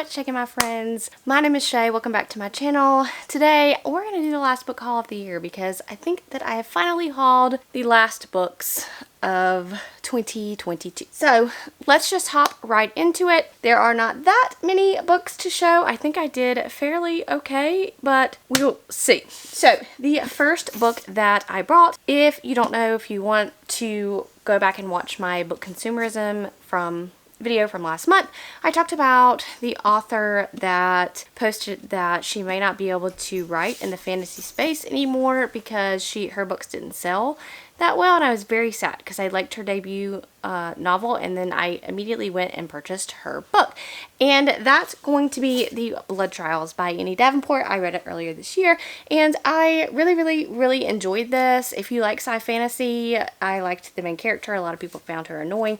What's shaking, my friends? My name is Shay. Welcome back to my channel. Today we're going to do the last book haul of the year because I think that I have finally hauled the last books of 2022. So let's just hop right into it. There are not that many books to show. I think I did fairly okay, but we'll see. So the first book that I brought, if you don't know, if you want to go back and watch my book consumerism video from last month, I talked about the author that posted that she may not be able to write in the fantasy space anymore because her books didn't sell that well, and I was very sad because I liked her debut novel, and then I immediately went and purchased her book, and that's going to be The Blood Trials by Annie Davenport. I read it earlier this year, and I really enjoyed this. If you like sci fantasy, I liked the main character. A lot of people found her annoying,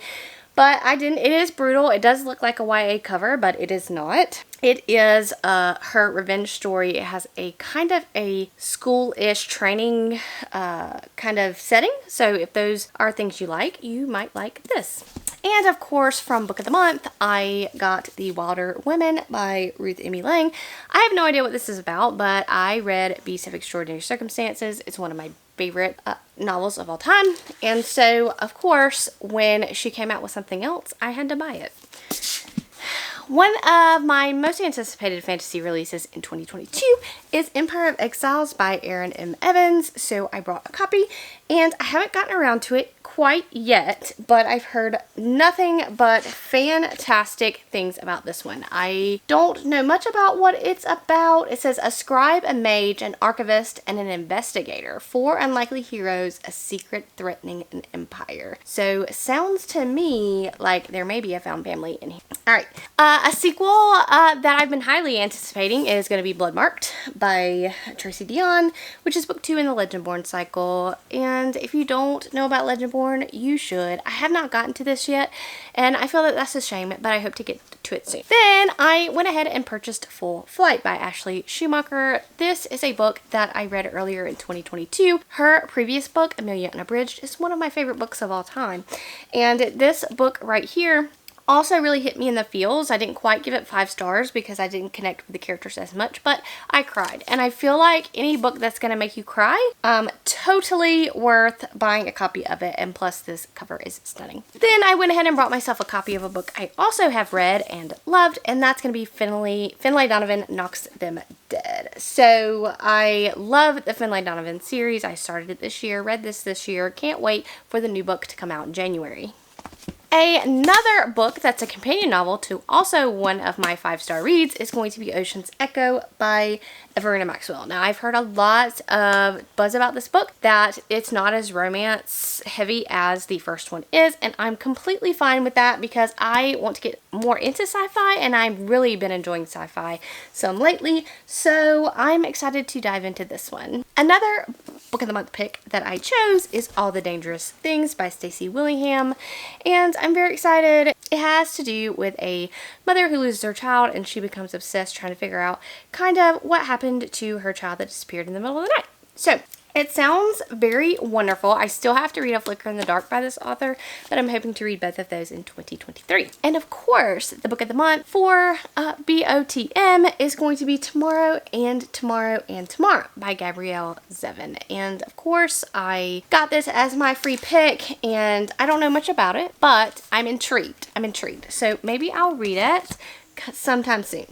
but I didn't. It is brutal. It does look like a YA cover, but it is not. It is her revenge story. It has a kind of a school-ish training kind of setting. So if those are things you like, you might like this. And of course, from Book of the Month, I got The Wilder Women by Ruth M. Lang. I have no idea what this is about, but I read Beasts of Extraordinary Circumstances. It's one of my favorite novels of all time. And so, of course, when she came out with something else, I had to buy it. One of my most anticipated fantasy releases in 2022 is Empire of Exiles by Erin M. Evans. So I brought a copy, and I haven't gotten around to it quite yet, but I've heard nothing but fantastic things about this one. I don't know much about what it's about. It says a scribe, a mage, an archivist, and an investigator. 4 unlikely heroes, a secret threatening an empire. So sounds to me like there may be a found family in here. Alright, a sequel that I've been highly anticipating is going to be Bloodmarked by Tracy Dion, which is book 2 in the Legendborn cycle. And if you don't know about Legendborn, you should. I have not gotten to this yet, and I feel that that's a shame, but I hope to get to it soon. Then I went ahead and purchased Full Flight by Ashley Schumacher. This is a book that I read earlier in 2022. Her previous book, Amelia Unabridged, is one of my favorite books of all time, and this book right here also really hit me in the feels. I didn't quite give it 5 stars because I didn't connect with the characters as much, but I cried. And I feel like any book that's going to make you cry, totally worth buying a copy of it. And plus this cover is stunning. Then I went ahead and brought myself a copy of a book I also have read and loved, and that's going to be Finlay Donovan Knocks Them Dead. So I love the Finlay Donovan series. I started it this year, read this year. Can't wait for the new book to come out in January. Another book that's a companion novel to also one of my 5-star reads is going to be Ocean's Echo by Everina Maxwell. Now, I've heard a lot of buzz about this book, that it's not as romance heavy as the first one is, and I'm completely fine with that because I want to get more into sci-fi, and I've really been enjoying sci-fi some lately, so I'm excited to dive into this one. Another Book of the Month pick that I chose is All the Dangerous Things by Stacey Willingham, and I'm very excited. It has to do with a mother who loses her child, and she becomes obsessed trying to figure out kind of what happened to her child that disappeared in the middle of the night. So it sounds very wonderful. I still have to read A Flicker in the Dark by this author, but I'm hoping to read both of those in 2023. And of course, the book of the month for BOTM is going to be Tomorrow and Tomorrow and Tomorrow by Gabrielle Zevin. And of course, I got this as my free pick, and I don't know much about it, but I'm intrigued. So maybe I'll read it sometime soon.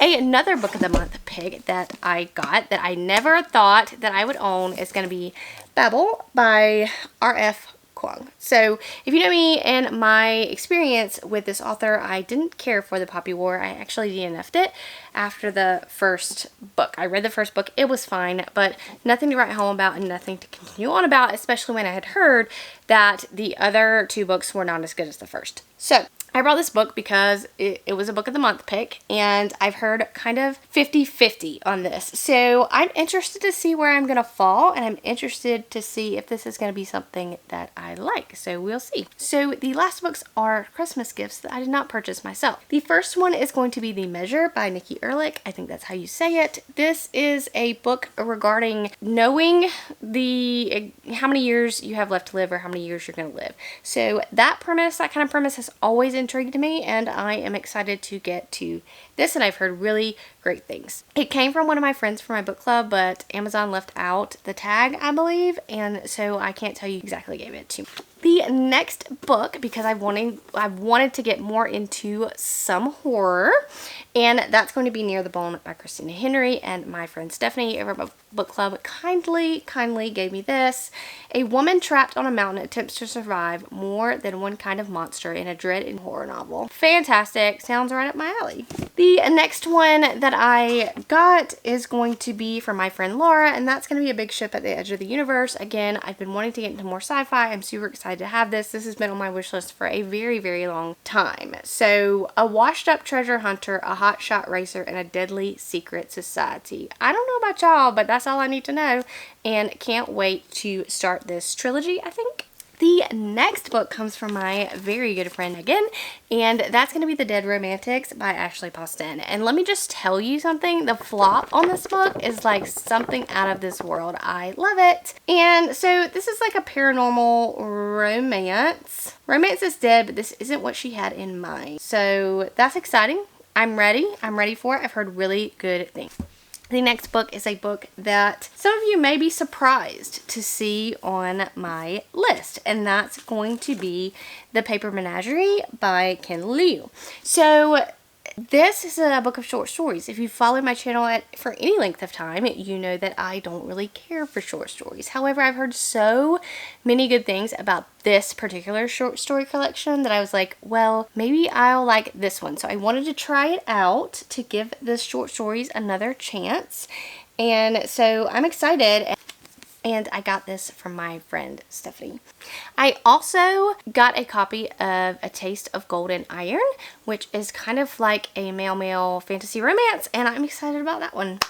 Another book of the month pick that I got that I never thought that I would own is going to be Babel by Rf Quang. So if you know me and my experience with this author, I didn't care for the Poppy War. I actually DNF'd it after the first book. I read the first book. It was fine, but nothing to write home about and nothing to continue on about, especially when I had heard that the other 2 books were not as good as the first. So I brought this book because it was a book of the month pick, and I've heard kind of 50-50 on this. So I'm interested to see where I'm going to fall, and I'm interested to see if this is going to be something that I like. So we'll see. So the last books are Christmas gifts that I did not purchase myself. The first one is going to be The Measure by Nikki Ehrlich. I think that's how you say it. This is a book regarding knowing how many years you have left to live or how many years you're going to live. So that kind of premise has always intrigued me, and I am excited to get to this, and I've heard really great things. It came from one of my friends for my book club, but Amazon left out the tag, I believe, and so I can't tell you exactly who gave it to me. The next book, because I've wanted to get more into some horror, and that's going to be Near the Bone by Christina Henry, and my friend Stephanie over at book club kindly gave me this. A woman trapped on a mountain attempts to survive more than one kind of monster in a dread and horror novel. Fantastic. Sounds right up my alley. The next one that I got is going to be from my friend Laura, and that's going to be A Big Ship at the Edge of the Universe. Again, I've been wanting to get into more sci-fi. I'm super excited to have this. This has been on my wish list for a very long time. So, a washed up treasure hunter, a hotshot racer, and a deadly secret society. I don't know about y'all, but that's all I need to know, and can't wait to start this trilogy, I think. The next book comes from my very good friend again, and that's going to be The Dead Romantics by Ashley Poston. And let me just tell you something, the flop on this book is like something out of this world. I love it. And so this is like a paranormal romance. Romance is dead, but this isn't what she had in mind. So that's exciting. I'm ready. I'm ready for it. I've heard really good things. The next book is a book that some of you may be surprised to see on my list, and that's going to be The Paper Menagerie by Ken Liu. So this is a book of short stories. If you followed my channel for any length of time, you know that I don't really care for short stories. However, I've heard so many good things about this particular short story collection that I was like, well, maybe I'll like this one. So I wanted to try it out to give the short stories another chance. And so I'm excited. And I got this from my friend Stephanie. I also got a copy of A Taste of Golden Iron, which is kind of like a male-male fantasy romance, and I'm excited about that one.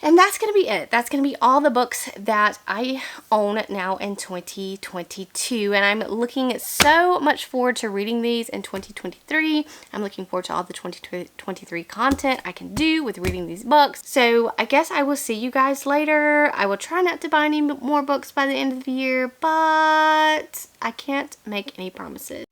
And that's going to be it. That's going to be all the books that I own now in 2022, and I'm looking so much forward to reading these in 2023. I'm looking forward to all the 2023 content I can do with reading these books. So I guess I will see you guys later. I will try not to buy any more books by the end of the year, but I can't make any promises.